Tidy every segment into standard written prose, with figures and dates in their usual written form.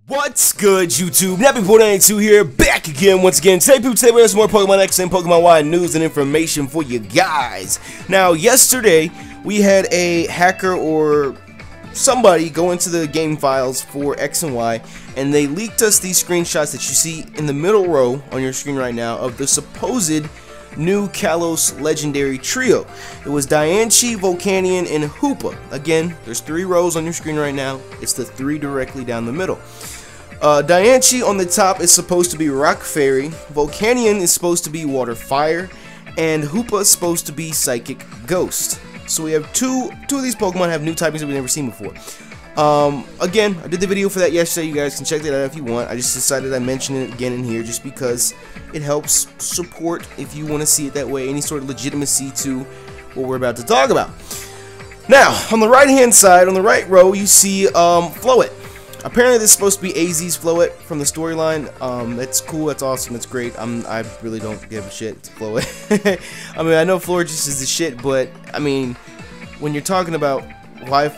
What's good, YouTube? Nappy here, back again once again. Today we have some more Pokemon X and Pokemon Y news and information for you guys. Now, yesterday we had a hacker or somebody go into the game files for X and Y, and they leaked us these screenshots that you see in the middle row on your screen right now of the supposed new Kalos legendary trio. It was Diancie, Volcanion, and Hoopa. Again, there's 3 rows on your screen right now. It's the 3 directly down the middle. Diancie on the top is supposed to be Rock Fairy, Volcanion is supposed to be Water Fire, and Hoopa is supposed to be Psychic Ghost. So we have two of these Pokemon have new typings that we've never seen before. Again, I did the video for that yesterday. You guys can check that out if you want. I just decided I'd mention it again in here just because it helps support, if you want to see it that way, any sort of legitimacy to what we're about to talk about. Now, on the right hand side, on the right row, you see Floette. Apparently this is supposed to be AZ's Floette from the storyline. That's cool, that's awesome, that's great. I really don't give a shit. It's Floette. I mean, I know Florges is the shit, but I mean, when you're talking about event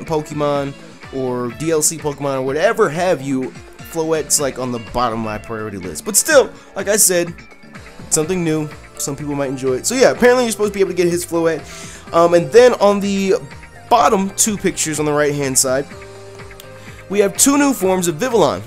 Pokemon or DLC Pokemon or whatever have you, Floette's like on the bottom of my priority list. But still, like I said, something new. Some people might enjoy it. So yeah, apparently you're supposed to be able to get his Floette. And then on the bottom 2 pictures on the right hand side, we have 2 new forms of Vivillon.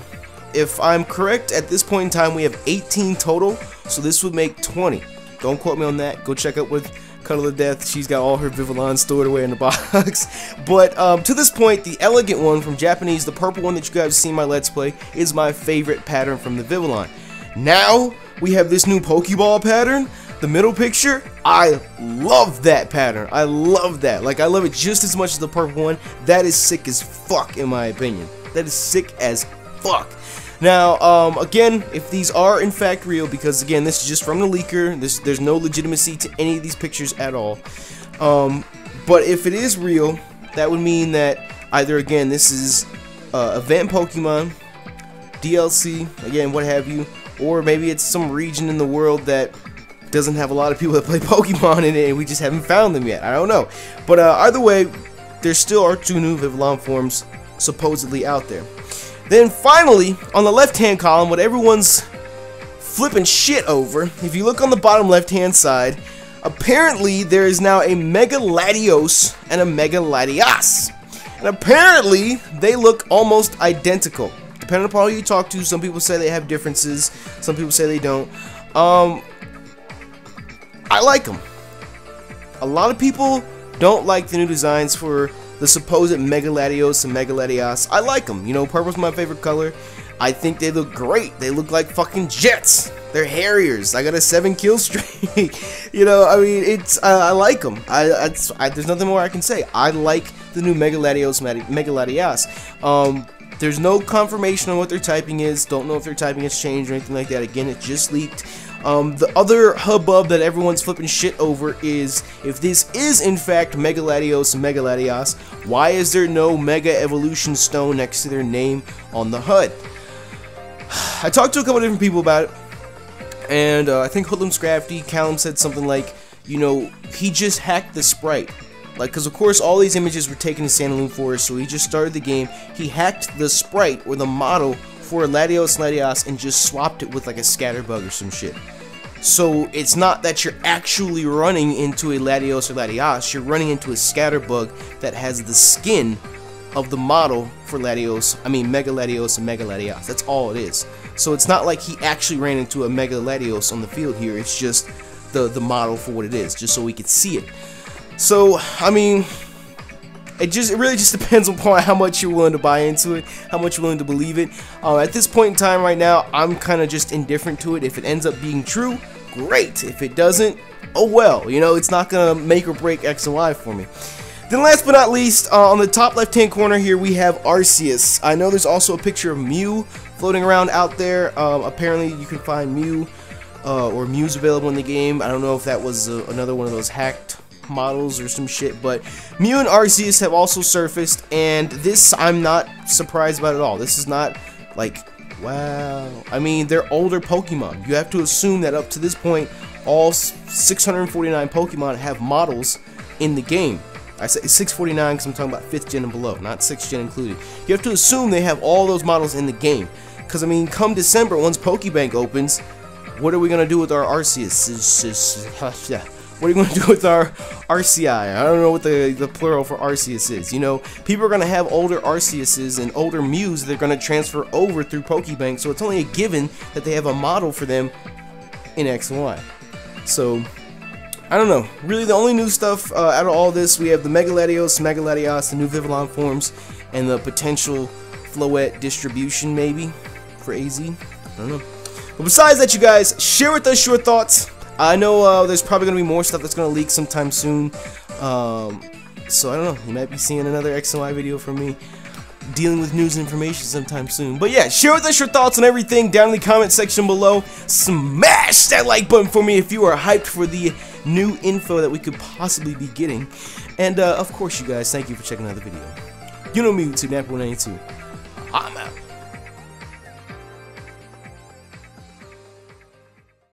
If I'm correct, at this point in time we have 18 total, so this would make 20. Don't quote me on that. Go check out with Cuddle to Death. She's got all her Vivillon stored away in the box. But to this point, the elegant one from Japanese, the purple one that you guys have seen my Let's Play, is my favorite pattern from the Vivillon. Now we have this new Pokeball pattern. The middle picture, I love that pattern. I love that. Like, I love it just as much as the purple one. That is sick as fuck, in my opinion. That is sick as fuck. Now, again, if these are in fact real, because again, this is just from the leaker, there's no legitimacy to any of these pictures at all. But if it is real, that would mean that either, again, this is event Pokemon, DLC, again, what have you, or maybe it's some region in the world that doesn't have a lot of people that play Pokemon in it, and we just haven't found them yet. I don't know. But either way, there still are 2 new Vivillon forms supposedly out there. Then finally, on the left-hand column, what everyone's flipping shit over, if you look on the bottom left-hand side, apparently there is now a Mega Latios and a Mega Latias. And apparently, they look almost identical. Depending upon who you talk to, some people say they have differences, some people say they don't. I like them. A lot of people don't like the new designs for the supposed Mega Latios and Mega Latias. I like them. You know, purple's my favorite color. I think they look great. They look like fucking jets. They're Harriers. I got a 7 kill streak. You know, I mean, it's I like them. There's nothing more I can say. I like the new Mega Latios, Mega Latias. There's no confirmation on what their typing is. Don't know if their typing has changed or anything like that. Again, it just leaked. The other hubbub that everyone's flipping shit over is, if this is in fact Mega Latios and Mega Latias, why is there no Mega Evolution Stone next to their name on the HUD? I talked to a couple different people about it, and I think Hoodlum Scrafty, Callum said something like, you know, he just hacked the sprite. Like, because of course all these images were taken in Sandalwood Forest, so he just started the game, he hacked the sprite or the model for Latios Latias and just swapped it with like a scatterbug or some shit. So it's not that you're actually running into a Latios or Latias, you're running into a scatterbug that has the skin of the model for Mega Latios and Mega Latias. That's all it is. So it's not like he actually ran into a Mega Latios on the field here, it's just the model for what it is, just so we could see it. So, I mean, it really just depends upon how much you're willing to buy into it, how much you're willing to believe it. At this point in time right now, I'm kind of just indifferent to it. If it ends up being true, great. If it doesn't, oh well. You know, it's not going to make or break X and Y for me. Then last but not least, on the top left-hand corner here, we have Arceus. I know there's also a picture of Mew floating around out there. Apparently, you can find Mew, or Mew's available in the game. I don't know if that was another one of those hacked models or some shit, but Mew and Arceus have also surfaced, and this I'm not surprised about at all. This is not like, wow. I mean, they're older Pokemon. You have to assume that up to this point, all 649 Pokemon have models in the game. I say 649 because I'm talking about 5th gen and below, not 6th gen included. You have to assume they have all those models in the game. Because, I mean, come December, once Pokebank opens, what are we going to do with our Arceus? What are you going to do with our RCI? I don't know what the plural for Arceus is. You know, people are going to have older Arceuses and older Mews they're going to transfer over through Pokebank, so it's only a given that they have a model for them in X and Y. So, I don't know. Really, the only new stuff out of all this, we have the Mega Latios Mega Latias, the new Vivillon forms, and the potential Floette distribution, maybe, for AZ. I don't know. But besides that, you guys, share with us your thoughts. I know there's probably going to be more stuff that's going to leak sometime soon. So, I don't know. You might be seeing another X and Y video from me dealing with news and information sometime soon. But yeah, share with us your thoughts on everything down in the comment section below. Smash that like button for me if you are hyped for the new info that we could possibly be getting. And, of course, you guys, thank you for checking out the video. You know me, YouTube, Nappy192. I'm out.